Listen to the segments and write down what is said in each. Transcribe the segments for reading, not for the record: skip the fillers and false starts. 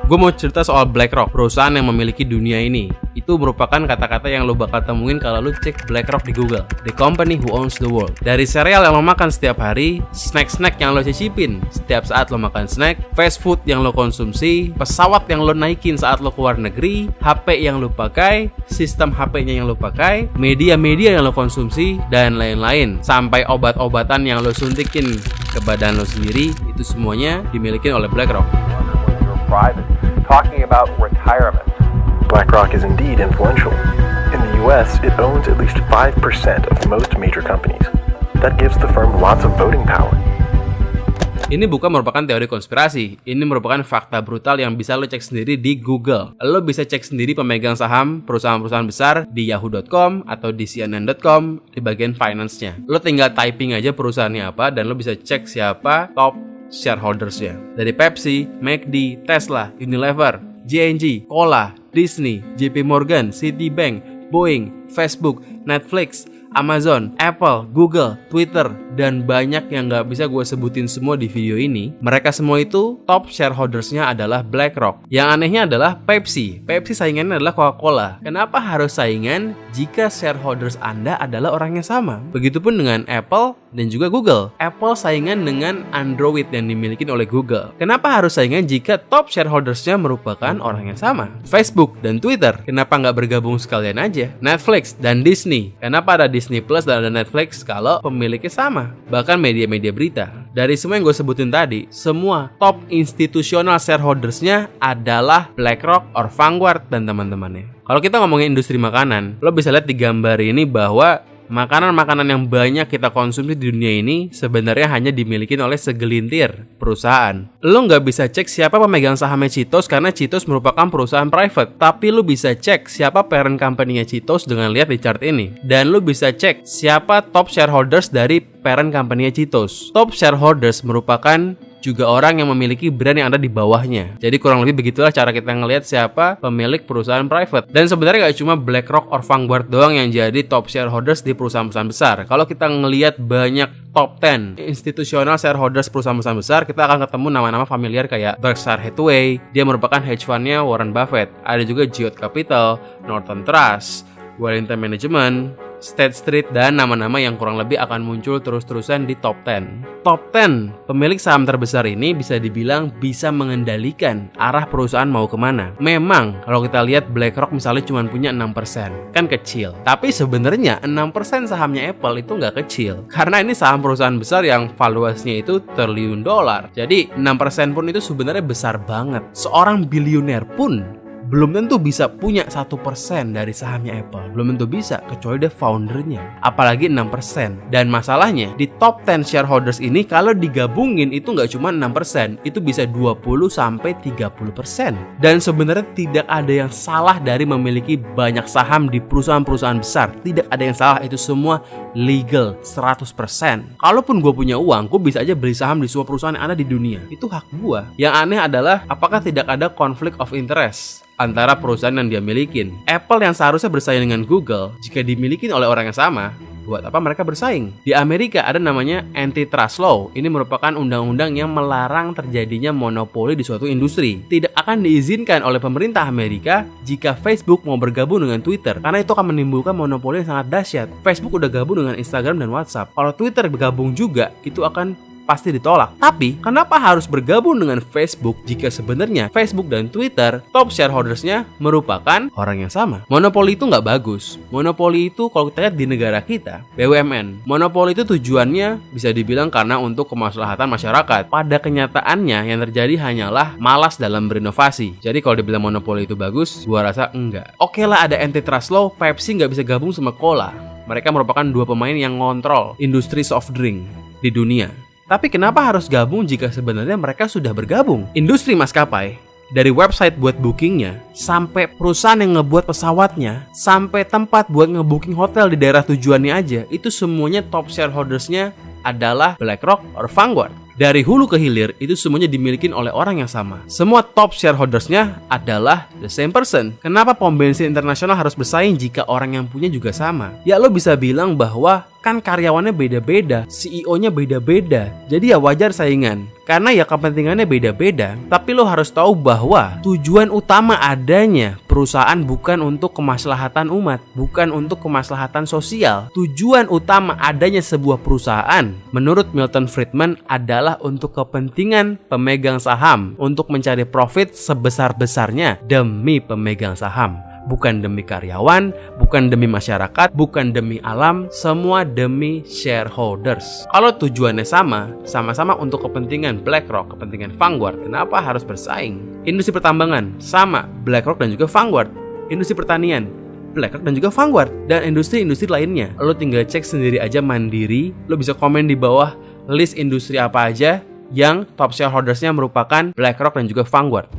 Gue mau cerita soal BlackRock, perusahaan yang memiliki dunia ini. Itu merupakan kata-kata yang lo bakal temuin kalau lo cek BlackRock di Google. The company who owns the world. Dari cereal yang lo makan setiap hari, snack-snack yang lo cicipin setiap saat lo makan snack, fast food yang lo konsumsi, pesawat yang lo naikin saat lo keluar negeri, HP yang lo pakai, sistem HP-nya yang lo pakai, media-media yang lo konsumsi, dan lain-lain. Sampai obat-obatan yang lo suntikin ke badan lo sendiri, itu semuanya dimiliki oleh BlackRock. Private, talking about retirement. BlackRock is indeed influential. In the US, it owns at least 5% of most major companies. That gives the firm lots of voting power. Ini bukan merupakan teori konspirasi, ini merupakan fakta brutal yang bisa lo cek sendiri di Google. Lo bisa cek sendiri pemegang saham perusahaan-perusahaan besar di yahoo.com atau di cnn.com di bagian finance-nya. Lo tinggal typing aja perusahaannya apa dan lo bisa cek siapa top shareholders-nya. Dari Pepsi, McD, Tesla, Unilever, J&J, Cola, Disney, JP Morgan, Citibank, Boeing, Facebook, Netflix, Amazon, Apple, Google, Twitter, dan banyak yang gak bisa gue sebutin semua di video ini. Mereka semua itu top shareholders-nya adalah BlackRock. Yang anehnya adalah Pepsi. Pepsi saingannya adalah Coca-Cola. Kenapa harus saingan jika shareholders Anda adalah orang yang sama? Begitupun dengan Apple dan juga Google. Apple saingan dengan Android yang dimiliki oleh Google. Kenapa harus saingan jika top shareholders-nya merupakan orang yang sama? Facebook dan Twitter. Kenapa nggak bergabung sekalian aja? Netflix dan Disney. Kenapa ada Disney Plus dan ada Netflix kalau pemiliknya sama? Bahkan media-media berita. Dari semua yang gue sebutin tadi, semua top institusional shareholders-nya adalah BlackRock or Vanguard dan teman-temannya. Kalau kita ngomongin industri makanan, lo bisa lihat di gambar ini bahwa makanan-makanan yang banyak kita konsumsi di dunia ini sebenarnya hanya dimiliki oleh segelintir perusahaan. Lo nggak bisa cek siapa pemegang sahamnya Cheetos karena Cheetos merupakan perusahaan private. Tapi lo bisa cek siapa parent company-nya Cheetos dengan lihat di chart ini. Dan lo bisa cek siapa top shareholders dari parent company-nya Cheetos. Top shareholders merupakan juga orang yang memiliki brand yang ada di bawahnya. Jadi kurang lebih begitulah cara kita ngelihat siapa pemilik perusahaan private. Dan sebenarnya gak cuma BlackRock or Vanguard doang yang jadi top shareholders di perusahaan-perusahaan besar. Kalau kita ngelihat banyak top 10 institutional shareholders perusahaan-perusahaan besar, kita akan ketemu nama-nama familiar kayak Berkshire Hathaway, dia merupakan hedge fund-nya Warren Buffett. Ada juga Geode Capital, Northern Trust, Wellington Management, State Street, dan nama-nama yang kurang lebih akan muncul terus-terusan di top 10. Top 10 pemilik saham terbesar ini bisa dibilang bisa mengendalikan arah perusahaan mau kemana. Memang kalau kita lihat BlackRock misalnya cuma punya 6%, kan kecil. Tapi sebenarnya 6% sahamnya Apple itu nggak kecil. Karena ini saham perusahaan besar yang valuasinya itu triliun dolar. Jadi 6% pun itu sebenarnya besar banget. Seorang bilioner pun belum tentu bisa punya 1% dari sahamnya Apple. Belum tentu bisa, kecuali dia foundernya. Apalagi 6%. Dan masalahnya, di top 10 shareholders ini kalau digabungin itu nggak cuma 6%, itu bisa 20-30%. Dan sebenarnya tidak ada yang salah dari memiliki banyak saham di perusahaan-perusahaan besar. Tidak ada yang salah, itu semua legal 100%. Kalaupun gue punya uang, gue bisa aja beli saham di semua perusahaan yang ada di dunia. Itu hak gue. Yang aneh adalah apakah tidak ada conflict of interest antara perusahaan yang dia milikin. Apple yang seharusnya bersaing dengan Google, jika dimiliki oleh orang yang sama, buat apa mereka bersaing? Di Amerika ada namanya antitrust law. Ini merupakan undang-undang yang melarang terjadinya monopoli di suatu industri. Tidak akan diizinkan oleh pemerintah Amerika jika Facebook mau bergabung dengan Twitter, karena itu akan menimbulkan monopoli yang sangat dahsyat. Facebook udah gabung dengan Instagram dan WhatsApp. Kalau Twitter bergabung juga, itu akan pasti ditolak. Tapi kenapa harus bergabung dengan Facebook jika sebenarnya Facebook dan Twitter top shareholdersnya merupakan orang yang sama? Monopoli itu nggak bagus. Monopoli itu kalau kita lihat di negara kita, BUMN, monopoli itu tujuannya bisa dibilang karena untuk kemaslahatan masyarakat. Pada kenyataannya yang terjadi hanyalah malas dalam berinovasi. Jadi kalau dibilang monopoli itu bagus, gua rasa enggak. Oke lah, ada antitrust law, Pepsi nggak bisa gabung sama Cola. Mereka merupakan dua pemain yang ngontrol industri soft drink di dunia. Tapi kenapa harus gabung jika sebenarnya mereka sudah bergabung? Industri maskapai, dari website buat bookingnya, sampai perusahaan yang ngebuat pesawatnya, sampai tempat buat ngebooking hotel di daerah tujuannya aja, itu semuanya top shareholdersnya adalah BlackRock or Vanguard. Dari hulu ke hilir, itu semuanya dimiliki oleh orang yang sama. Semua top shareholdersnya adalah the same person. Kenapa pom bensin internasional harus bersaing jika orang yang punya juga sama? Ya lo bisa bilang bahwa kan karyawannya beda-beda, CEO-nya beda-beda. Jadi ya wajar saingan. Karena ya kepentingannya beda-beda. Tapi lo harus tahu bahwa tujuan utama adanya perusahaan bukan untuk kemaslahatan umat, bukan untuk kemaslahatan sosial. Tujuan utama adanya sebuah perusahaan menurut Milton Friedman adalah untuk kepentingan pemegang saham, untuk mencari profit sebesar-besarnya demi pemegang saham. Bukan demi karyawan, bukan demi masyarakat, bukan demi alam, semua demi shareholders. Kalau tujuannya sama-sama untuk kepentingan BlackRock, kepentingan Vanguard, kenapa harus bersaing? Industri pertambangan, sama BlackRock dan juga Vanguard. Industri pertanian, BlackRock dan juga Vanguard. Dan industri-industri lainnya, lo tinggal cek sendiri aja mandiri. Lo bisa komen di bawah list industri apa aja yang top shareholdersnya merupakan BlackRock dan juga Vanguard.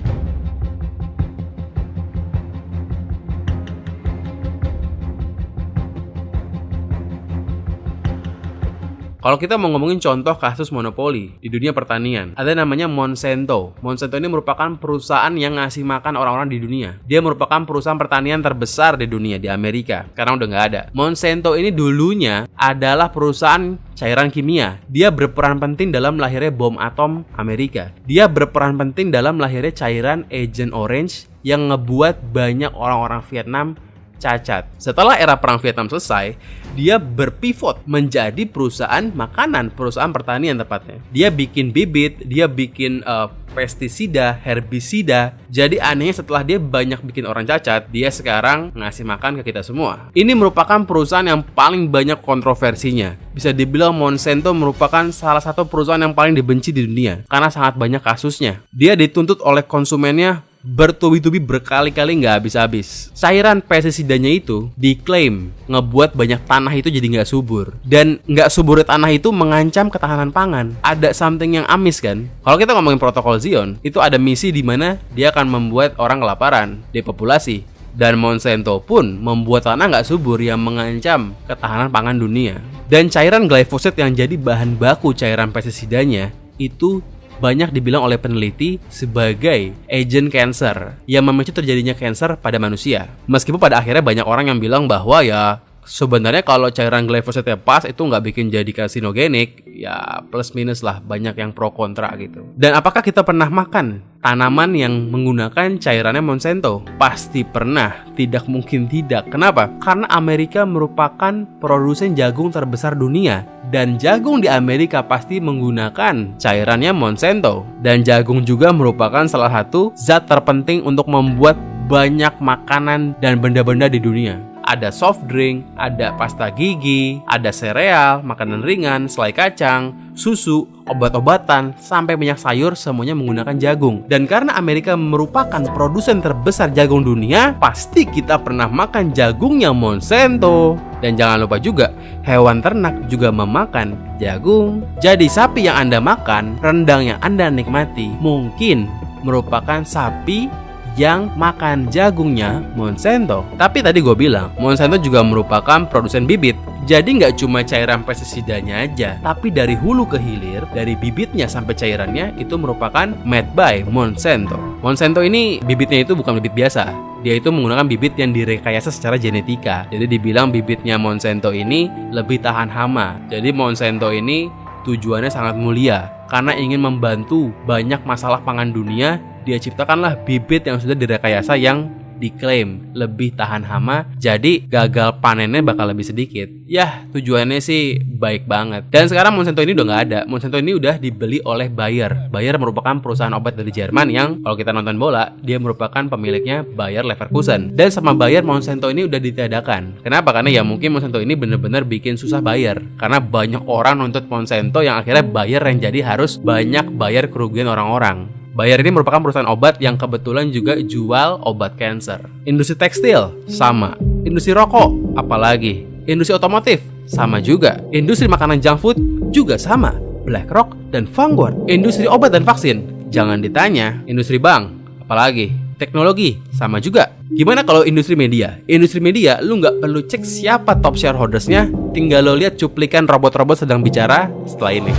Kalau kita mau ngomongin contoh kasus monopoli di dunia pertanian, ada namanya Monsanto. Monsanto ini merupakan perusahaan yang ngasih makan orang-orang di dunia. Dia merupakan perusahaan pertanian terbesar di dunia, di Amerika. Sekarang udah nggak ada. Monsanto ini dulunya adalah perusahaan cairan kimia. Dia berperan penting dalam lahirnya bom atom Amerika. Dia berperan penting dalam lahirnya cairan Agent Orange yang ngebuat banyak orang-orang Vietnam cacat. Setelah era perang Vietnam selesai, dia berpivot menjadi perusahaan makanan, perusahaan pertanian tepatnya. Dia bikin bibit, dia bikin pestisida, herbisida. Jadi anehnya setelah dia banyak bikin orang cacat, dia sekarang ngasih makan ke kita semua. Ini merupakan perusahaan yang paling banyak kontroversinya. Bisa dibilang Monsanto merupakan salah satu perusahaan yang paling dibenci di dunia karena sangat banyak kasusnya. Dia dituntut oleh konsumennya bertubi-tubi berkali-kali nggak habis-habis. Cairan pestisidanya itu diklaim ngebuat banyak tanah itu jadi nggak subur. Dan nggak suburnya tanah itu mengancam ketahanan pangan. Ada something yang amis kan? Kalau kita ngomongin protokol Zion, itu ada misi di mana dia akan membuat orang kelaparan, depopulasi. Dan Monsanto pun membuat tanah nggak subur yang mengancam ketahanan pangan dunia. Dan cairan glyphosate yang jadi bahan baku cairan pestisidanya itu banyak dibilang oleh peneliti sebagai agent cancer yang memicu terjadinya kanker pada manusia. Meskipun pada akhirnya banyak orang yang bilang bahwa ya sebenarnya kalau cairan glyphosate pas itu nggak bikin jadi karsinogenik, ya plus minus lah, banyak yang pro kontra gitu. Dan apakah kita pernah makan tanaman yang menggunakan cairannya Monsanto? Pasti pernah, tidak mungkin tidak. Kenapa? Karena Amerika merupakan produsen jagung terbesar dunia. Dan jagung di Amerika pasti menggunakan cairannya Monsanto. Dan jagung juga merupakan salah satu zat terpenting untuk membuat banyak makanan dan benda-benda di dunia. Ada soft drink, ada pasta gigi, ada sereal, makanan ringan, selai kacang, susu, obat-obatan, sampai minyak sayur, semuanya menggunakan jagung. Dan karena Amerika merupakan produsen terbesar jagung dunia, pasti kita pernah makan jagungnya Monsanto. Dan jangan lupa juga, hewan ternak juga memakan jagung. Jadi sapi yang Anda makan, rendang yang Anda nikmati, mungkin merupakan sapi yang makan jagungnya Monsanto. Tapi tadi gue bilang, Monsanto juga merupakan produsen bibit. Jadi nggak cuma cairan pestisidanya aja, tapi dari hulu ke hilir, dari bibitnya sampai cairannya, itu merupakan made by Monsanto. Monsanto ini bibitnya itu bukan bibit biasa. Dia itu menggunakan bibit yang direkayasa secara genetika. Jadi dibilang bibitnya Monsanto ini lebih tahan hama. Jadi Monsanto ini tujuannya sangat mulia karena ingin membantu banyak masalah pangan dunia. Dia ciptakanlah bibit yang sudah direkayasa yang diklaim lebih tahan hama, jadi gagal panennya bakal lebih sedikit. Yah, tujuannya sih baik banget. Dan sekarang Monsanto ini udah nggak ada. Monsanto ini udah dibeli oleh Bayer. Bayer merupakan perusahaan obat dari Jerman yang kalau kita nonton bola, dia merupakan pemiliknya Bayer Leverkusen. Dan sama Bayer, Monsanto ini udah ditiadakan. Kenapa? Karena ya mungkin Monsanto ini bener-bener bikin susah Bayer. Karena banyak orang nuntut Monsanto yang akhirnya Bayer yang jadi harus banyak bayar kerugian orang-orang. Bayer ini merupakan perusahaan obat yang kebetulan juga jual obat kanker. Industri tekstil, sama. Industri rokok, apalagi. Industri otomotif, sama juga. Industri makanan junk food, juga sama. BlackRock dan Vanguard. Industri obat dan vaksin, jangan ditanya. Industri bank, apalagi. Teknologi, sama juga. Gimana kalau industri media? Industri media, lu nggak perlu cek siapa top shareholdersnya, tinggal lo lihat cuplikan robot-robot sedang bicara setelah ini.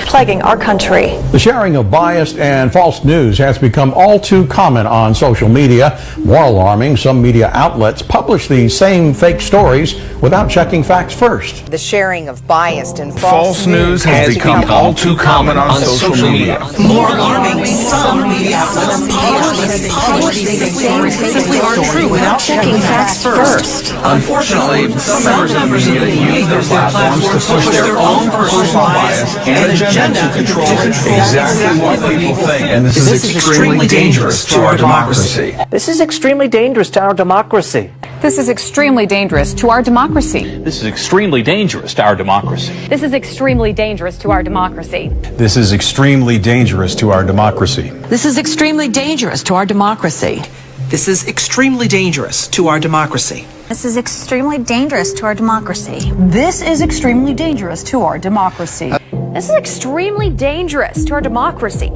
Plaguing our country. The sharing of biased and false news has become all too common on social media. More alarming, some media outlets publish these same fake stories without checking facts first. The sharing of biased and False news has become all too common on social media. More alarming, some media outlets publish these things simply aren't true without checking facts first. Unfortunately, some members of the media use their platforms to push their own personal bias and agenda to control exactly what people think. And this is extremely dangerous to our democracy. This is extremely dangerous to our democracy. This is extremely dangerous to our democracy. This is extremely dangerous to our democracy. This is extremely dangerous to our democracy. This is extremely dangerous to our democracy. This is extremely dangerous to our democracy. This is extremely dangerous to our democracy. This is extremely dangerous to our democracy. This is extremely dangerous to our democracy. This is extremely dangerous to our democracy.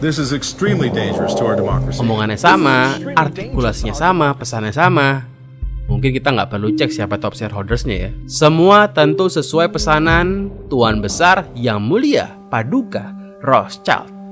This is extremely dangerous to our democracy. Omongannya sama, artikulasinya sama, pesannya sama. Mungkin kita nggak perlu cek siapa top shareholdersnya ya. Semua tentu sesuai pesanan Tuan Besar Yang Mulia Paduka Rothschild.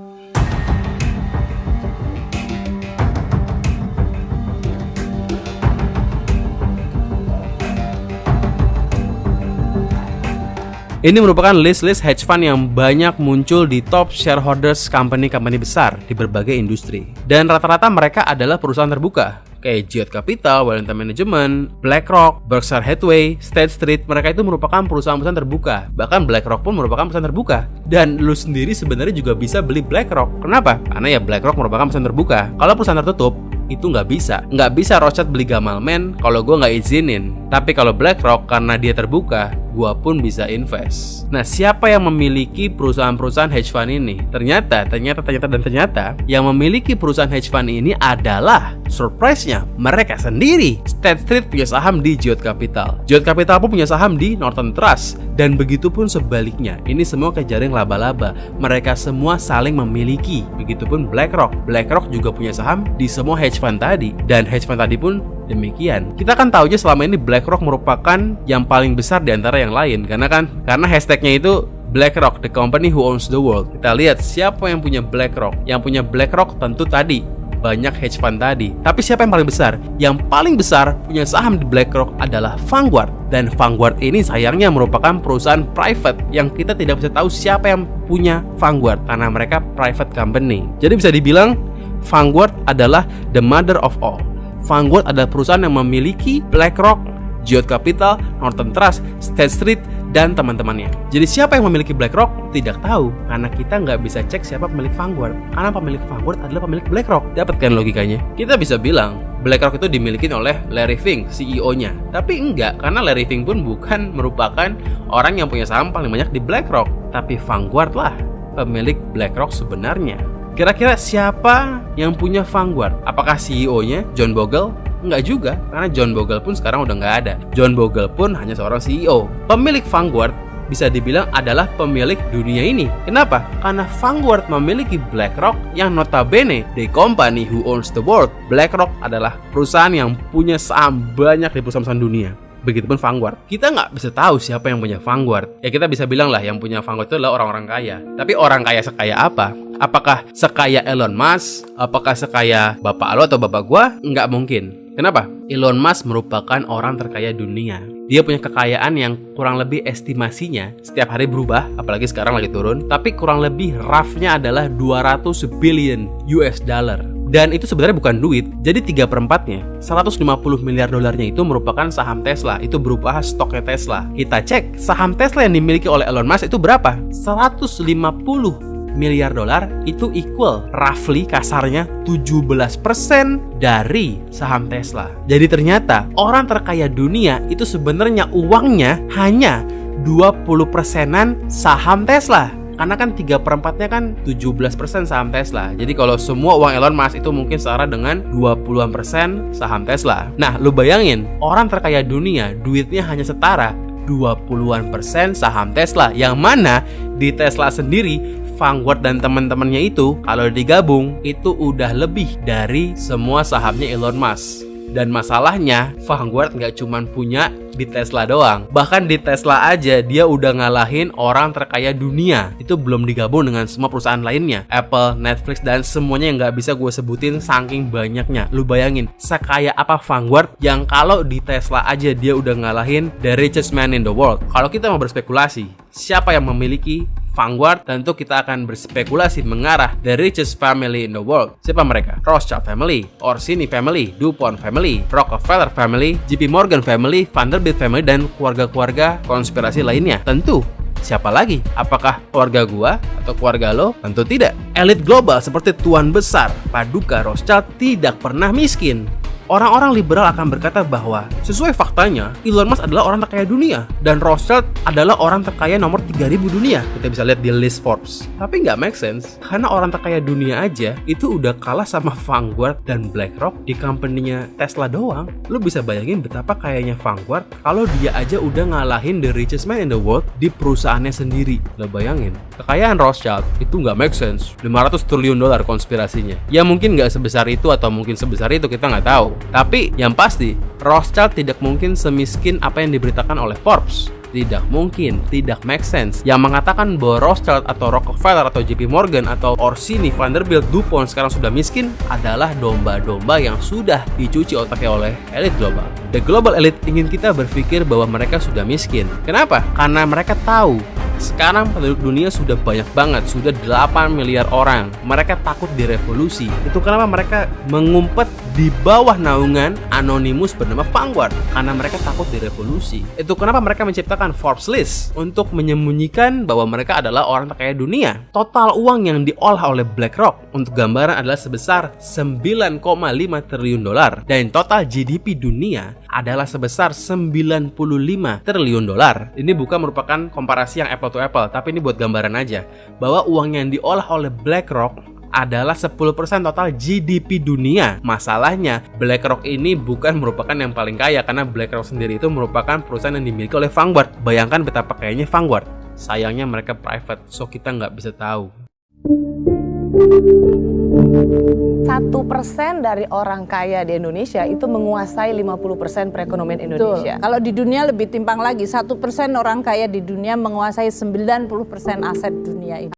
Ini merupakan list-list hedge fund yang banyak muncul di top shareholders company-company besar di berbagai industri. Dan rata-rata mereka adalah perusahaan terbuka, kayak Geode Capital, Wellington Management, BlackRock, Berkshire Hathaway, State Street. Mereka itu merupakan perusahaan-perusahaan terbuka. Bahkan BlackRock pun merupakan perusahaan terbuka. Dan lu sendiri sebenarnya juga bisa beli BlackRock. Kenapa? Karena ya BlackRock merupakan perusahaan terbuka. Kalau perusahaan tertutup, itu nggak bisa Rothschild beli Gamalman kalau gue nggak izinin. Tapi kalau BlackRock karena dia terbuka, gue pun bisa invest. Nah, siapa yang memiliki perusahaan-perusahaan hedge fund ini? Ternyata yang memiliki perusahaan hedge fund ini adalah, surprise-nya, mereka sendiri. State Street punya saham di Geode Capital. Geode Capital pun punya saham di Northern Trust. Dan begitupun sebaliknya. Ini semua kayak jaring laba-laba. Mereka semua saling memiliki. Begitupun BlackRock. BlackRock juga punya saham di semua hedge fund tadi. Dan hedge fund tadi pun demikian. Kita kan tahu aja selama ini BlackRock merupakan yang paling besar di antara yang lain. Karena hashtagnya itu BlackRock, the company who owns the world. Kita lihat siapa yang punya BlackRock. Yang punya BlackRock tentu tadi banyak hedge fund tadi. Tapi siapa yang paling besar? Yang paling besar punya saham di BlackRock adalah Vanguard. Dan Vanguard ini sayangnya merupakan perusahaan private yang kita tidak bisa tahu siapa yang punya Vanguard karena mereka private company. Jadi bisa dibilang Vanguard adalah the mother of all. Vanguard adalah perusahaan yang memiliki BlackRock, Geode Capital, Northern Trust, State Street, dan teman-temannya. Jadi siapa yang memiliki BlackRock? Tidak tahu, karena kita nggak bisa cek siapa pemilik Vanguard. Karena pemilik Vanguard adalah pemilik BlackRock. Dapatkan logikanya? Kita bisa bilang BlackRock itu dimiliki oleh Larry Fink, CEO-nya. Tapi enggak, karena Larry Fink pun bukan merupakan orang yang punya saham paling banyak di BlackRock. Tapi Vanguard lah pemilik BlackRock sebenarnya. Kira-kira siapa yang punya Vanguard? Apakah CEO-nya John Bogle? Enggak juga, karena John Bogle pun sekarang udah nggak ada. John Bogle pun hanya seorang CEO. Pemilik Vanguard bisa dibilang adalah pemilik dunia ini. Kenapa? Karena Vanguard memiliki BlackRock yang notabene the company who owns the world. BlackRock adalah perusahaan yang punya saham banyak di perusahaan dunia. Begitupun Vanguard. Kita nggak bisa tahu siapa yang punya Vanguard. Ya kita bisa bilang lah yang punya Vanguard itu adalah orang-orang kaya. Tapi orang kaya sekaya apa? Apakah sekaya Elon Musk? Apakah sekaya bapak lo atau bapak gua? Nggak mungkin. Kenapa? Elon Musk merupakan orang terkaya dunia. Dia punya kekayaan yang kurang lebih estimasinya setiap hari berubah, apalagi sekarang lagi turun. Tapi kurang lebih roughnya adalah 200 billion US dollar. Dan itu sebenarnya bukan duit. Jadi 3/4-nya, 150 miliar dolarnya itu merupakan saham Tesla. Itu berupa stoknya Tesla. Kita cek saham Tesla yang dimiliki oleh Elon Musk itu berapa? 150 miliar dolar itu equal roughly kasarnya 17% dari saham Tesla. Jadi ternyata orang terkaya dunia itu sebenarnya uangnya hanya 20%-an saham Tesla. Karena kan 3/4-nya kan 17% saham Tesla. Jadi kalau semua uang Elon Musk itu mungkin setara dengan 20% saham Tesla. Nah, lu bayangin, orang terkaya dunia duitnya hanya setara 20% saham Tesla. Yang mana di Tesla sendiri Vanguard dan teman-temannya itu kalau digabung itu udah lebih dari semua sahamnya Elon Musk. Dan masalahnya Vanguard nggak cuma punya di Tesla doang. Bahkan di Tesla aja dia udah ngalahin orang terkaya dunia. Itu belum digabung dengan semua perusahaan lainnya, Apple, Netflix, dan semuanya yang nggak bisa gue sebutin saking banyaknya. Lu bayangin sekaya apa Vanguard yang kalau di Tesla aja dia udah ngalahin the richest man in the world. Kalau kita mau berspekulasi siapa yang memiliki Vanguard, tentu kita akan berspekulasi mengarah the richest family in the world. Siapa mereka? Rothschild family, Orsini family, DuPont family, Rockefeller family, JP Morgan family, Vanderbilt family, dan keluarga-keluarga konspirasi lainnya. Tentu siapa lagi? Apakah keluarga gua atau keluarga lo? Tentu tidak. Elit global seperti Tuan Besar, Paduka Rothschild tidak pernah miskin. Orang-orang liberal akan berkata bahwa sesuai faktanya Elon Musk adalah orang terkaya dunia dan Rothschild adalah orang terkaya nomor 3000 dunia. Kita bisa lihat di list Forbes. Tapi nggak make sense karena orang terkaya dunia aja itu udah kalah sama Vanguard dan BlackRock di company-nya Tesla doang. Lu bisa bayangin betapa kayanya Vanguard kalau dia aja udah ngalahin the richest man in the world di perusahaannya sendiri. Lu bayangin kekayaan Rothschild itu nggak make sense. 500 triliun dolar konspirasinya. Ya mungkin nggak sebesar itu atau mungkin sebesar itu, kita nggak tahu. Tapi yang pasti Rothschild tidak mungkin semiskin apa yang diberitakan oleh Forbes. Tidak mungkin, tidak make sense. Yang mengatakan bahwa Rothschild atau Rockefeller atau JP Morgan atau Orsini, Vanderbilt, DuPont sekarang sudah miskin adalah domba-domba yang sudah dicuci otaknya oleh elit global. The global elite ingin kita berpikir bahwa mereka sudah miskin. Kenapa? Karena mereka tahu sekarang penduduk dunia sudah banyak banget, sudah 8 miliar orang. Mereka takut direvolusi. Itu kenapa mereka mengumpet di bawah naungan anonimus bernama Vanguard, karena mereka takut direvolusi. Itu kenapa mereka menciptakan Forbes list untuk menyembunyikan bahwa mereka adalah orang terkaya dunia. Total uang yang diolah oleh BlackRock untuk gambaran adalah sebesar 9,5 triliun dolar dan total GDP dunia adalah sebesar 95 triliun dolar. Ini bukan merupakan komparasi yang apple to apple, tapi ini buat gambaran aja bahwa uang yang diolah oleh BlackRock adalah 10% total GDP dunia. Masalahnya BlackRock ini bukan merupakan yang paling kaya karena BlackRock sendiri itu merupakan perusahaan yang dimiliki oleh Vanguard. Bayangkan betapa kayanya Vanguard. Sayangnya mereka private, so kita nggak bisa tahu. 1% dari orang kaya di Indonesia itu menguasai 50% perekonomian Indonesia. Betul. Kalau di dunia lebih timpang lagi, 1% orang kaya di dunia menguasai 90% aset dunia ini.